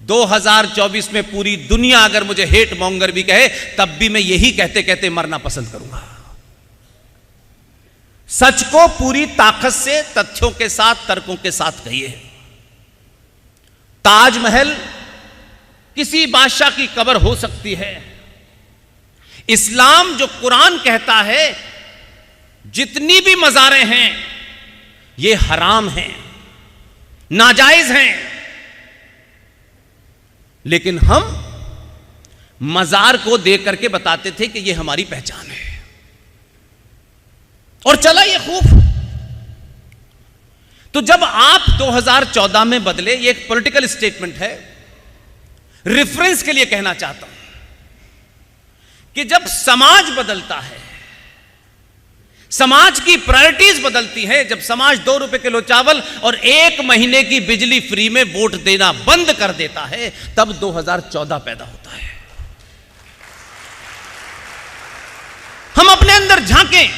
2024 में पूरी दुनिया अगर मुझे हेट मॉन्गर भी कहे, तब भी मैं यही कहते कहते मरना पसंद करूंगा। सच को पूरी ताकत से, तथ्यों के साथ, तर्कों के साथ कहिए। ताजमहल किसी बादशाह की कब्र हो सकती है। इस्लाम जो कुरान कहता है जितनी भी मज़ारें हैं ये हराम हैं, नाजायज हैं, लेकिन हम मज़ार को देख करके बताते थे कि ये हमारी पहचान है, और चला ये खूब। तो जब आप 2014 में बदले, ये एक पॉलिटिकल स्टेटमेंट है, रेफरेंस के लिए कहना चाहता हूं कि जब समाज बदलता है, समाज की प्रायोरिटीज बदलती है, जब समाज 2 रुपए किलो चावल और 1 महीने की बिजली फ्री में वोट देना बंद कर देता है, तब 2014 पैदा होता है। हम अपने अंदर झांकें।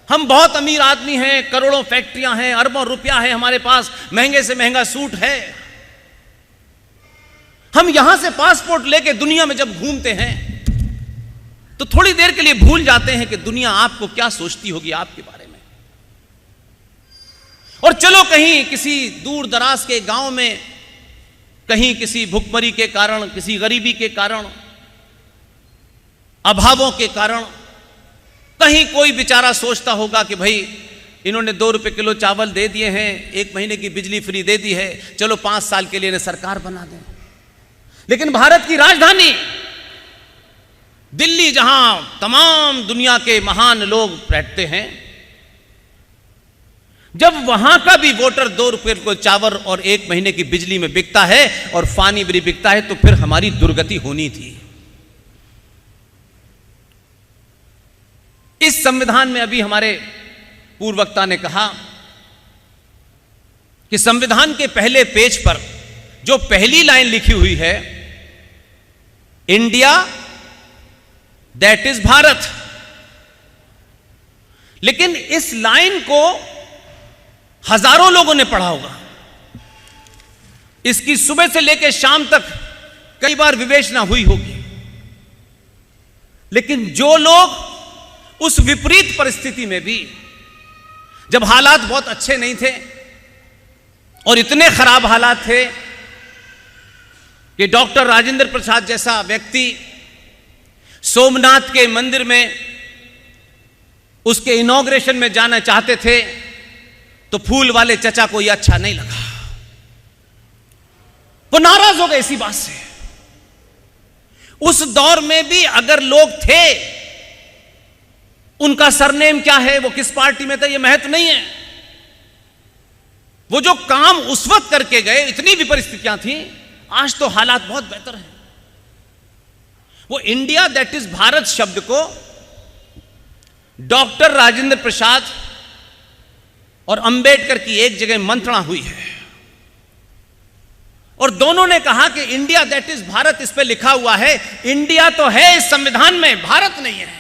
हम बहुत अमीर आदमी हैं, करोड़ों फैक्ट्रियां हैं, अरबों रुपया है हमारे पास, महंगे से महंगा सूट है। हम यहां से पासपोर्ट लेके दुनिया में जब घूमते हैं तो थोड़ी देर के लिए भूल जाते हैं कि दुनिया आपको क्या सोचती होगी आपके बारे में। और चलो कहीं किसी दूर दराज के गांव में, कहीं किसी भुखमरी के कारण, किसी गरीबी के कारण, अभावों के कारण, कहीं कोई बेचारा सोचता होगा कि भाई इन्होंने 2 रुपए किलो चावल दे दिए हैं, 1 महीने की बिजली फ्री दे दी है, चलो 5 साल के लिए इन्हें सरकार बना दें। लेकिन भारत की राजधानी दिल्ली, जहां तमाम दुनिया के महान लोग बैठते हैं, जब वहां का भी वोटर 2 रुपए को चावल और 1 महीने की बिजली में बिकता है और पानी भी बिकता है, तो फिर हमारी दुर्गति होनी थी। इस संविधान में अभी हमारे पूर्व वक्ता ने कहा कि संविधान के पहले पेज पर जो पहली लाइन लिखी हुई है, इंडिया दैट इज भारत, लेकिन इस लाइन को हजारों लोगों ने पढ़ा होगा। इसकी सुबह से लेकर शाम तक कई बार विवेचना हुई होगी, लेकिन जो लोग उस विपरीत परिस्थिति में भी, जब हालात बहुत अच्छे नहीं थे और इतने खराब हालात थे कि डॉक्टर राजेंद्र प्रसाद जैसा व्यक्ति सोमनाथ के मंदिर में उसके इनॉग्रेशन में जाना चाहते थे, तो फूल वाले चचा को यह अच्छा नहीं लगा, वो नाराज हो गए इसी बात से। उस दौर में भी अगर लोग थे, उनका सरनेम क्या है, वो किस पार्टी में था, यह महत्व नहीं है। वो जो काम उस वक्त करके गए, इतनी भी परिस्थितियां थी, आज तो हालात बहुत बेहतर हैं। वो इंडिया दैट इज भारत शब्द को डॉक्टर राजेंद्र प्रसाद और अंबेडकर की एक जगह मंत्रणा हुई है, और दोनों ने कहा कि इंडिया दैट इज भारत, इस पे लिखा हुआ है। इंडिया तो है इस संविधान में, भारत नहीं है।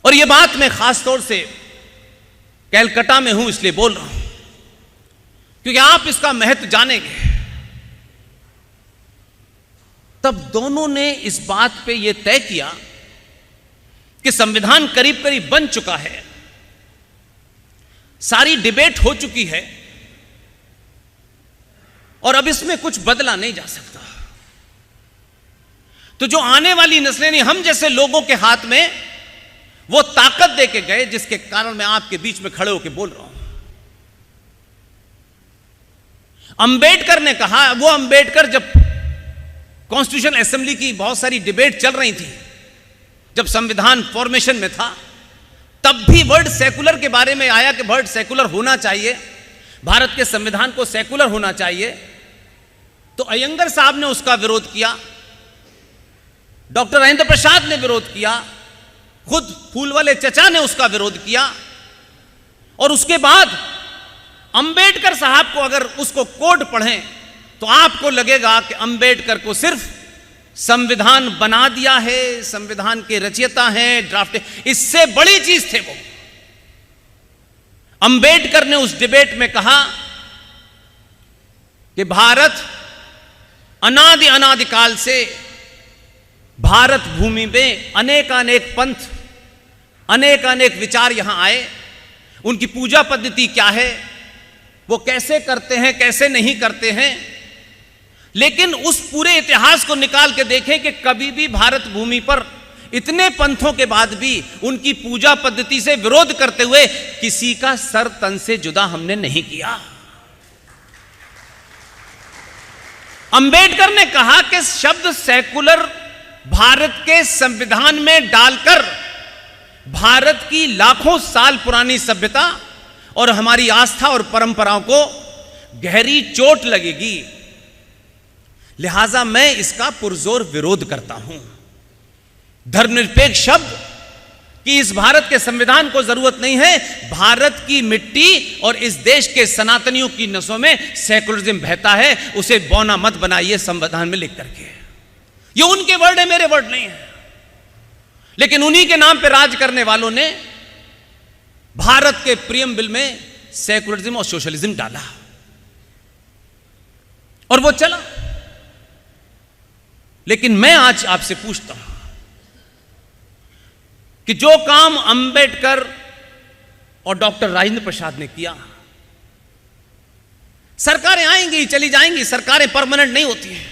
और यह बात मैं खास तौर से कैलकाटा में हूं इसलिए बोल रहा हूं, क्योंकि आप इसका महत्व जानेंगे। तब दोनों ने इस बात पे यह तय किया कि संविधान करीब करीब बन चुका है, सारी डिबेट हो चुकी है, और अब इसमें कुछ बदला नहीं जा सकता। तो जो आने वाली नस्लें, नहीं हम जैसे लोगों के हाथ में वो ताकत दे के गए, जिसके कारण मैं आपके बीच में खड़े होकर बोल रहा हूं। अंबेडकर ने कहा, वो अंबेडकर जब कॉन्स्टिट्यूशन असेंबली की बहुत सारी डिबेट चल रही थी, जब संविधान फॉर्मेशन में था, तब भी वर्ड सेकुलर के बारे में आया कि वर्ड सेकुलर होना चाहिए, भारत के संविधान को सेकुलर होना चाहिए। तो अयंगर साहब ने उसका विरोध किया, डॉक्टर राजेंद्र प्रसाद ने विरोध किया, खुद फूल वाले चचा ने उसका विरोध किया। और उसके बाद अंबेडकर साहब को अगर उसको कोड पढ़ें तो आपको लगेगा कि अंबेडकर को सिर्फ संविधान बना दिया है, संविधान के रचयिता हैं, ड्राफ्ट, इससे बड़ी चीज थे वो। अंबेडकर ने उस डिबेट में कहा कि भारत अनादि अनादिकाल से भारत भूमि में अनेक अनेक पंथ, अनेक अनेक विचार यहां आए। उनकी पूजा पद्धति क्या है, वो कैसे करते हैं, कैसे नहीं करते हैं। लेकिन उस पूरे इतिहास को निकाल के देखें कि कभी भी भारत भूमि पर इतने पंथों के बाद भी उनकी पूजा पद्धति से विरोध करते हुए किसी का सर तन से जुदा हमने नहीं किया। अंबेडकर ने कहा कि शब्द सेकुलर भारत के संविधान में डालकर भारत की लाखों साल पुरानी सभ्यता और हमारी आस्था और परंपराओं को गहरी चोट लगेगी, लिहाजा मैं इसका पुरजोर विरोध करता हूं। धर्मनिरपेक्ष शब्द कि इस भारत के संविधान को जरूरत नहीं है। भारत की मिट्टी और इस देश के सनातनियों की नसों में सेकुलरिज्म बहता है, उसे बौना मत बनाइए संविधान में लिख करके। ये उनके वर्ड है, मेरे वर्ड नहीं है। लेकिन उन्हीं के नाम पे राज करने वालों ने भारत के प्रियम्बल में सेकुलरिज्म और सोशलिज्म डाला और वो चला। लेकिन मैं आज आपसे पूछता हूं कि जो काम अंबेडकर और डॉक्टर राजेंद्र प्रसाद ने किया, सरकारें आएंगी चली जाएंगी, सरकारें परमानेंट नहीं होती हैं।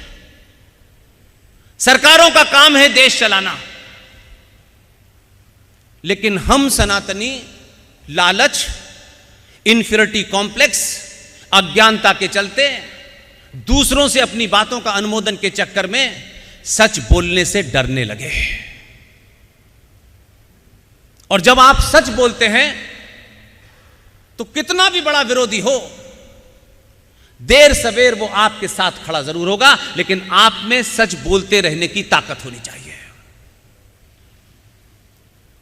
सरकारों का काम है देश चलाना। लेकिन हम सनातनी लालच, इन्फीरियरिटी कॉम्प्लेक्स, अज्ञानता के चलते दूसरों से अपनी बातों का अनुमोदन के चक्कर में सच बोलने से डरने लगे। और जब आप सच बोलते हैं तो कितना भी बड़ा विरोधी हो, देर सवेर वो आपके साथ खड़ा जरूर होगा, लेकिन आप में सच बोलते रहने की ताकत होनी चाहिए।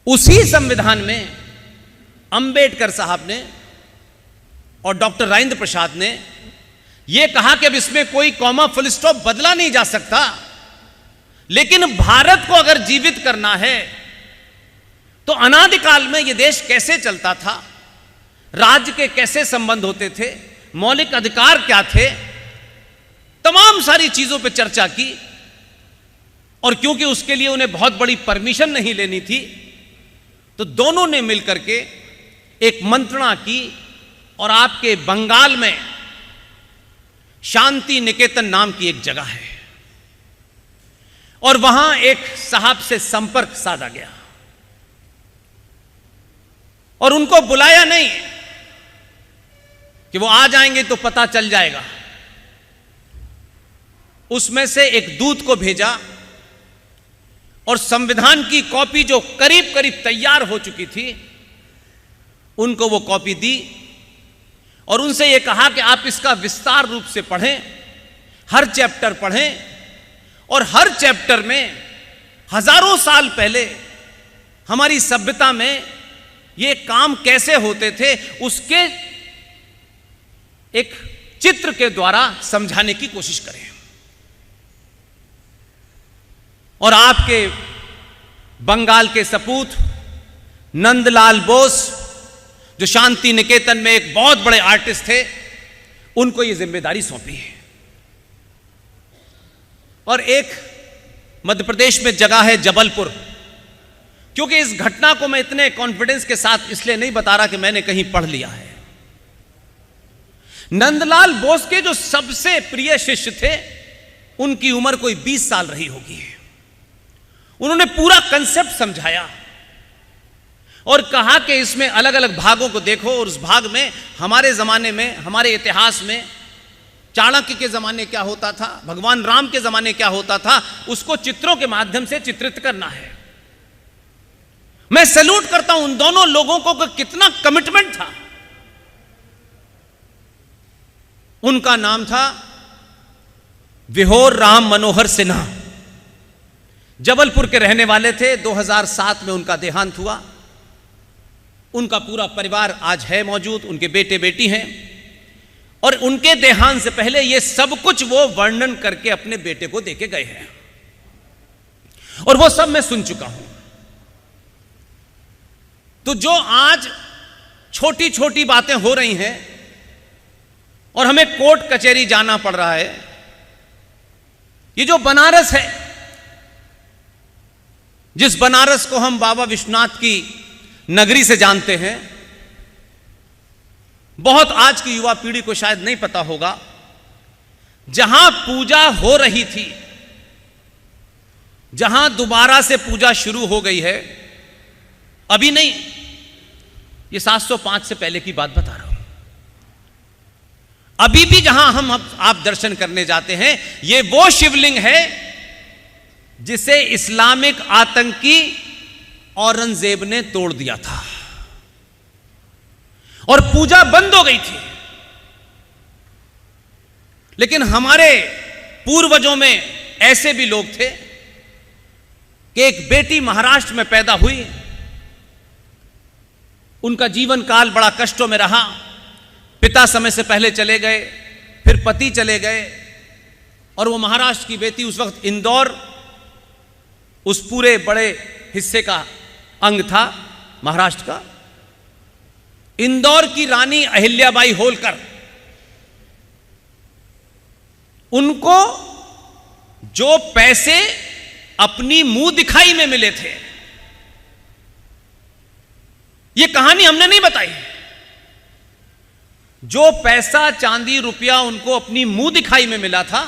उसी संविधान में अंबेडकर साहब ने और डॉक्टर राजेंद्र प्रसाद ने यह कहा कि अब इसमें कोई कॉमा फुल स्टॉप बदला नहीं जा सकता, लेकिन भारत को अगर जीवित करना है तो अनादिकाल में यह देश कैसे चलता था, राज्य के कैसे संबंध होते थे, मौलिक अधिकार क्या थे, तमाम सारी चीजों पर चर्चा की। और क्योंकि उसके लिए उन्हें बहुत बड़ी परमिशन नहीं लेनी थी, तो दोनों ने मिलकर के एक मंत्रणा की और आपके बंगाल में शांति निकेतन नाम की एक जगह है और वहां एक साहब से संपर्क साधा गया और उनको बुलाया नहीं कि वो आ जाएंगे तो पता चल जाएगा। उसमें से एक दूत को भेजा और संविधान की कॉपी जो करीब करीब तैयार हो चुकी थी उनको वो कॉपी दी और उनसे ये कहा कि आप इसका विस्तार रूप से पढ़ें, हर चैप्टर पढ़ें और हर चैप्टर में हजारों साल पहले हमारी सभ्यता में ये काम कैसे होते थे उसके एक चित्र के द्वारा समझाने की कोशिश करें। और आपके बंगाल के सपूत नंदलाल बोस, जो शांति निकेतन में एक बहुत बड़े आर्टिस्ट थे, उनको यह जिम्मेदारी सौंपी है। और एक मध्य प्रदेश में जगह है जबलपुर, क्योंकि इस घटना को मैं इतने कॉन्फिडेंस के साथ इसलिए नहीं बता रहा कि मैंने कहीं पढ़ लिया है। नंदलाल बोस के जो सबसे प्रिय शिष्य थे, उनकी उम्र कोई 20 साल रही होगी। उन्होंने पूरा कंसेप्ट समझाया और कहा कि इसमें अलग अलग भागों को देखो और उस भाग में हमारे जमाने में, हमारे इतिहास में चाणक्य के जमाने क्या होता था, भगवान राम के जमाने क्या होता था, उसको चित्रों के माध्यम से चित्रित करना है। मैं सैल्यूट करता हूं उन दोनों लोगों को कि कितना कमिटमेंट था। उनका नाम था विहोर राम मनोहर सिन्हा, जबलपुर के रहने वाले थे। 2007 में उनका देहांत हुआ। उनका पूरा परिवार आज है मौजूद, उनके बेटे बेटी हैं और उनके देहांत से पहले ये सब कुछ वो वर्णन करके अपने बेटे को देके गए हैं और वो सब मैं सुन चुका हूं। तो जो आज छोटी छोटी बातें हो रही हैं, और हमें कोर्ट कचहरी जाना पड़ रहा है। ये जो बनारस है, जिस बनारस को हम बाबा विश्वनाथ की नगरी से जानते हैं, बहुत आज की युवा पीढ़ी को शायद नहीं पता होगा, जहां पूजा हो रही थी, जहां दोबारा से पूजा शुरू हो गई है, अभी नहीं, ये 705 से पहले की बात बता रहा हूं। अभी भी जहां हम आप दर्शन करने जाते हैं, ये वो शिवलिंग है जिसे इस्लामिक आतंकी औरंगजेब ने तोड़ दिया था और पूजा बंद हो गई थी। लेकिन हमारे पूर्वजों में ऐसे भी लोग थे कि एक बेटी महाराष्ट्र में पैदा हुई, उनका जीवन काल बड़ा कष्टों में रहा, पिता समय से पहले चले गए, फिर पति चले गए, और वो महाराष्ट्र की बेटी, उस वक्त इंदौर उस पूरे बड़े हिस्से का अंग था महाराष्ट्र का। इंदौर की रानी अहिल्याबाई होलकर, उनको जो पैसे अपनी मुंह दिखाई में मिले थे, ये कहानी हमने नहीं बताई, जो पैसा चांदी रुपया उनको अपनी मुंह दिखाई में मिला था,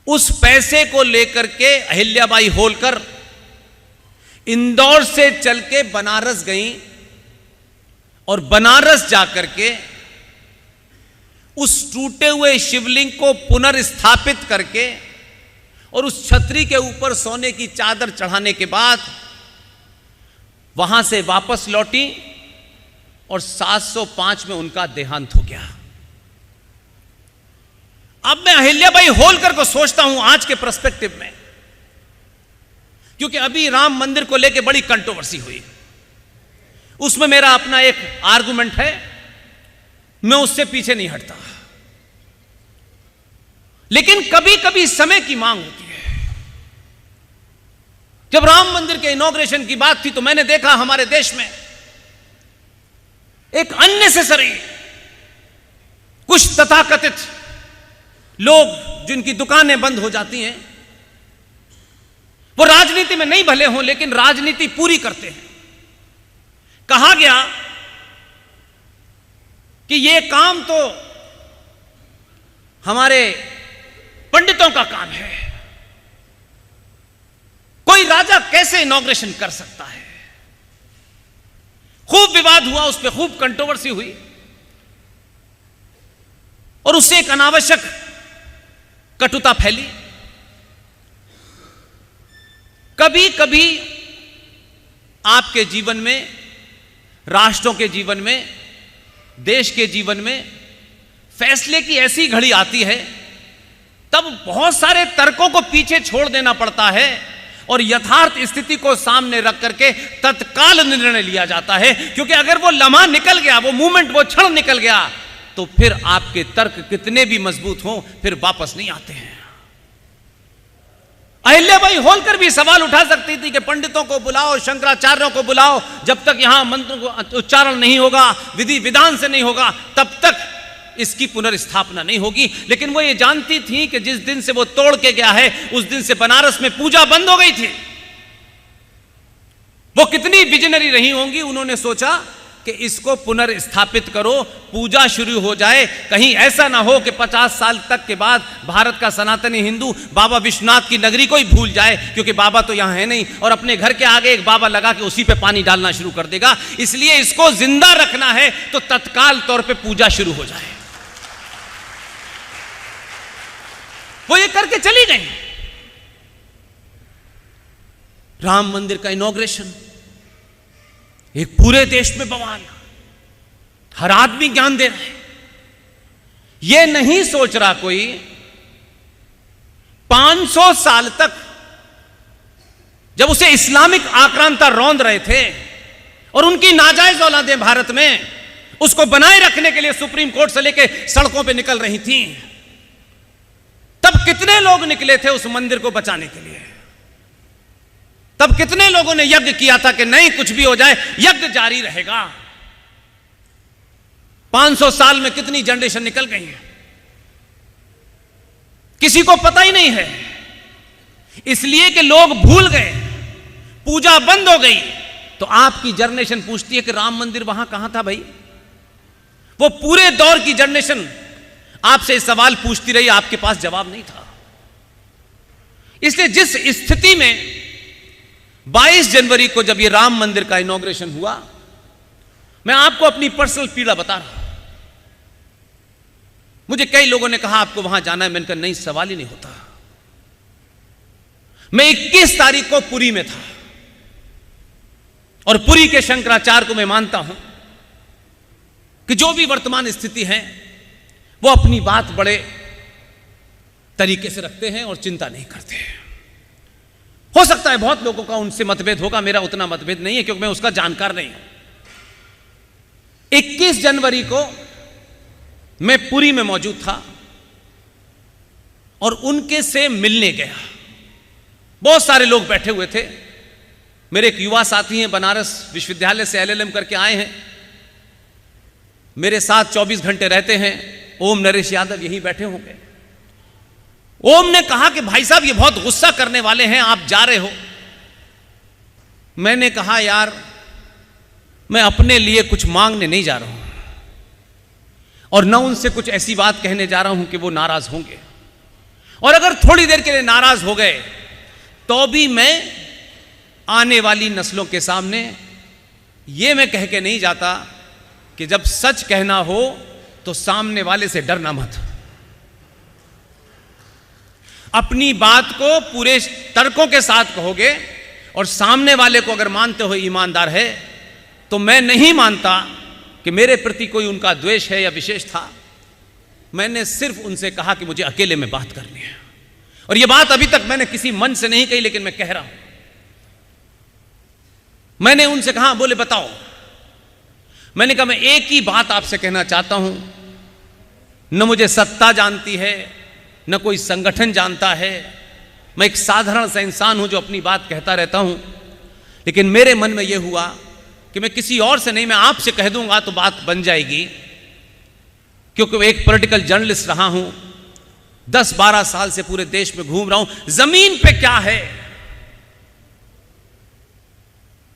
उस पैसे को लेकर के अहिल्याबाई होलकर इंदौर से चल के बनारस गई और बनारस जाकर के उस टूटे हुए शिवलिंग को पुनर्स्थापित करके और उस छतरी के ऊपर सोने की चादर चढ़ाने के बाद वहां से वापस लौटी और 705 में उनका देहांत हो गया। अब मैं अहिल्याबाई होलकर को सोचता हूं आज के पर्सपेक्टिव में, क्योंकि अभी राम मंदिर को लेकर बड़ी कंट्रोवर्सी हुई, उसमें मेरा अपना एक आर्गुमेंट है, मैं उससे पीछे नहीं हटता। लेकिन कभी कभी समय की मांग होती है। जब राम मंदिर के इनॉग्रेशन की बात थी तो मैंने देखा हमारे देश में एक अननेसेसरी कुछ तथाकथित लोग, जिनकी दुकानें बंद हो जाती हैं, वो राजनीति में नहीं भले हों लेकिन राजनीति पूरी करते हैं। कहा गया कि ये काम तो हमारे पंडितों का काम है, कोई राजा कैसे इनॉग्रेशन कर सकता है। खूब विवाद हुआ, उस पर खूब कंट्रोवर्सी हुई और उससे एक अनावश्यक कटुता फैली। कभी कभी आपके जीवन में, राष्ट्रों के जीवन में, देश के जीवन में फैसले की ऐसी घड़ी आती है, तब बहुत सारे तर्कों को पीछे छोड़ देना पड़ता है और यथार्थ स्थिति को सामने रख करके तत्काल निर्णय लिया जाता है। क्योंकि अगर वो लम्हा निकल गया, वो मूवमेंट, वो क्षण निकल गया, तो फिर आपके तर्क कितने भी मजबूत हों, फिर वापस नहीं आते हैं। अहिल्याबाई होलकर भी सवाल उठा सकती थी कि पंडितों को बुलाओ, शंकराचार्यों को बुलाओ, जब तक यहां मंत्र को उच्चारण नहीं होगा, विधि विधान से नहीं होगा, तब तक इसकी पुनर्स्थापना नहीं होगी। लेकिन वो ये जानती थी कि जिस दिन से वो तोड़ के गया है, उस दिन से बनारस में पूजा बंद हो गई थी। वो कितनी विजनरी रही होंगी, उन्होंने सोचा कि इसको पुनर्स्थापित करो, पूजा शुरू हो जाए। कहीं ऐसा ना हो कि 50 साल तक के बाद भारत का सनातनी हिंदू बाबा विश्वनाथ की नगरी को ही भूल जाए, क्योंकि बाबा तो यहां है नहीं, और अपने घर के आगे एक बाबा लगा के उसी पे पानी डालना शुरू कर देगा। इसलिए इसको जिंदा रखना है तो तत्काल तौर पे पूजा शुरू हो जाए। वो ये करके चली गई। राम मंदिर का इनॉग्रेशन, एक पूरे देश में बवाल, हर आदमी ज्ञान दे रहा है। यह नहीं सोच रहा कोई 500 साल तक जब उसे इस्लामिक आक्रांता रौंद रहे थे और उनकी नाजायज औलादें भारत में उसको बनाए रखने के लिए सुप्रीम कोर्ट से लेकर सड़कों पे निकल रही थी, तब कितने लोग निकले थे उस मंदिर को बचाने के लिए। तब कितने लोगों ने यज्ञ किया था कि नहीं, कुछ भी हो जाए यज्ञ जारी रहेगा। 500 साल में कितनी जनरेशन निकल गई है, किसी को पता ही नहीं है, इसलिए कि लोग भूल गए, पूजा बंद हो गई। तो आपकी जनरेशन पूछती है कि राम मंदिर वहां कहां था भाई? वो पूरे दौर की जनरेशन आपसे इस सवाल पूछती रही, आपके पास जवाब नहीं था। इसलिए जिस स्थिति में 22 जनवरी को जब ये राम मंदिर का इनॉग्रेशन हुआ, मैं आपको अपनी पर्सनल पीड़ा बता रहा हूं। मुझे कई लोगों ने कहा आपको वहां जाना है, मैंने कहा नहीं, सवाल ही नहीं होता। मैं 21 तारीख को पुरी में था और पुरी के शंकराचार्य को मैं मानता हूं कि जो भी वर्तमान स्थिति है वो अपनी बात बड़े तरीके से रखते हैं और चिंता नहीं करते हैं। हो सकता है बहुत लोगों का उनसे मतभेद होगा, मेरा उतना मतभेद नहीं है क्योंकि मैं उसका जानकार नहीं हूं। 21 जनवरी को मैं पुरी में मौजूद था और उनके से मिलने गया। बहुत सारे लोग बैठे हुए थे। मेरे एक युवा साथी हैं, बनारस विश्वविद्यालय से LLM करके आए हैं, मेरे साथ 24 घंटे रहते हैं, ओम नरेश यादव यहीं बैठे होंगे। ओम ने कहा कि भाई साहब ये बहुत गुस्सा करने वाले हैं, आप जा रहे हो। मैंने कहा यार मैं अपने लिए कुछ मांगने नहीं जा रहा हूं और न उनसे कुछ ऐसी बात कहने जा रहा हूं कि वो नाराज होंगे, और अगर थोड़ी देर के लिए नाराज हो गए तो भी मैं आने वाली नस्लों के सामने ये मैं कह के नहीं जाता कि जब सच कहना हो तो सामने वाले से डरना मत। अपनी बात को पूरे तर्कों के साथ कहोगे और सामने वाले को अगर मानते हो ईमानदार है, तो मैं नहीं मानता कि मेरे प्रति कोई उनका द्वेष है या विशेष था। मैंने सिर्फ उनसे कहा कि मुझे अकेले में बात करनी है, और यह बात अभी तक मैंने किसी मन से नहीं कही, लेकिन मैं कह रहा हूं। मैंने उनसे कहा, बोले बताओ। मैंने कहा मैं एक ही बात आपसे कहना चाहता हूं, न मुझे सत्ता जानती है, न कोई संगठन जानता है, मैं एक साधारण सा इंसान हूं जो अपनी बात कहता रहता हूं, लेकिन मेरे मन में यह हुआ कि मैं किसी और से नहीं, मैं आपसे कह दूंगा तो बात बन जाएगी, क्योंकि मैं एक पॉलिटिकल जर्नलिस्ट रहा हूं, 10-12 साल से पूरे देश में घूम रहा हूं, जमीन पे क्या है।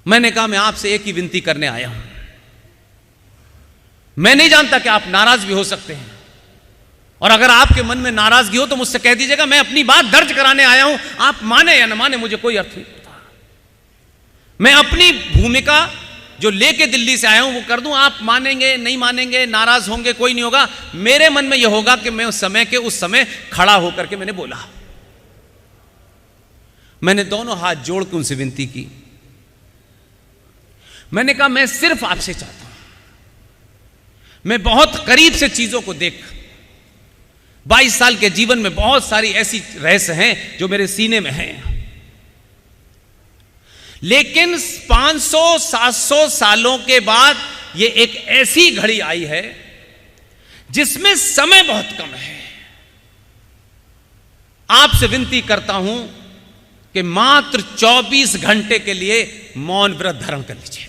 मैंने कहा मैं आपसे एक ही विनती करने आया हूं, मैं नहीं जानता कि आप नाराज भी हो सकते हैं, और अगर आपके मन में नाराजगी हो तो मुझसे कह दीजिएगा, मैं अपनी बात दर्ज कराने आया हूं, आप माने या न माने मुझे कोई अर्थ नहीं पड़ता। मैं अपनी भूमिका जो लेके दिल्ली से आया हूं वो कर दूं, आप मानेंगे नहीं मानेंगे, नाराज होंगे, कोई नहीं होगा। मेरे मन में यह होगा कि मैं उस समय खड़ा होकर के मैंने बोला। मैंने दोनों हाथ जोड़ के उनसे विनती की। मैंने कहा मैं सिर्फ आपसे चाहता हूं, मैं बहुत करीब से चीजों को देख, 22 साल के जीवन में बहुत सारी ऐसी रहस्य हैं जो मेरे सीने में हैं, लेकिन 500-700 सालों के बाद ये एक ऐसी घड़ी आई है जिसमें समय बहुत कम है। आपसे विनती करता हूं कि मात्र 24 घंटे के लिए मौन व्रत धारण कर लीजिए।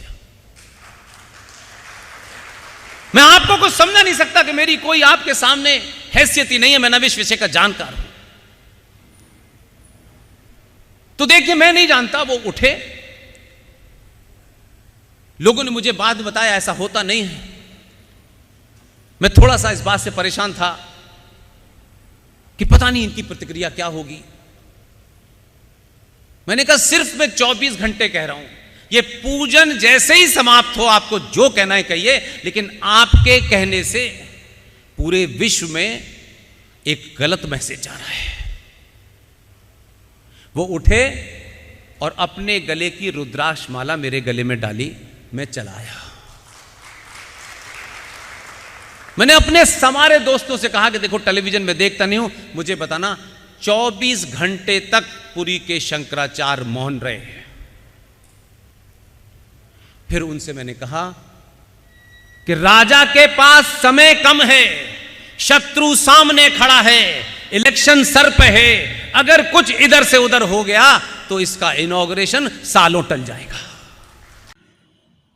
मैं आपको कुछ समझा नहीं सकता कि मेरी कोई आपके सामने हैसियत ही नहीं है, मैं नविश विषय का जानकार हूं। तो देखिए, मैं नहीं जानता, वो उठे, लोगों ने मुझे बाद में बताया ऐसा होता नहीं है। मैं थोड़ा सा इस बात से परेशान था कि पता नहीं इनकी प्रतिक्रिया क्या होगी। मैंने कहा सिर्फ मैं 24 घंटे कह रहा हूं, ये पूजन जैसे ही समाप्त हो आपको जो कहना है कहिए, लेकिन आपके कहने से पूरे विश्व में एक गलत मैसेज जा रहा है। वो उठे और अपने गले की रुद्राक्ष माला मेरे गले में डाली, मैं चला आया। मैंने अपने सारे दोस्तों से कहा कि देखो टेलीविजन में देखता नहीं हूं, मुझे बताना 24 घंटे तक पुरी के शंकराचार्य मौन रहे हैं। फिर उनसे मैंने कहा कि राजा के पास समय कम है, शत्रु सामने खड़ा है, इलेक्शन सर पे है, अगर कुछ इधर से उधर हो गया तो इसका इनॉग्रेशन सालों टल जाएगा।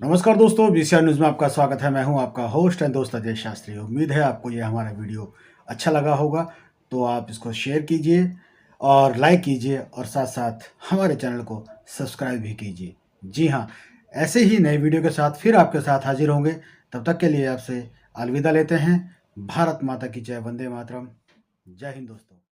नमस्कार दोस्तों, बीसीआर न्यूज़ में आपका स्वागत है। मैं हूं आपका होस्ट एंड दोस्त अजय शास्त्री। उम्मीद है आपको ये हमारा वीडियो अच्छा लगा होगा, तो आप इसको शेयर कीजिए और लाइक कीजिए और साथ-साथ हमारे चैनल को सब्सक्राइब भी कीजिए। जी हाँ, ऐसे ही नए वीडियो के साथ फिर आपके साथ हाजिर होंगे। तब तक के लिए आपसे अलविदा लेते हैं। भारत माता की जय, वंदे मातरम। जय हिंद दोस्तों।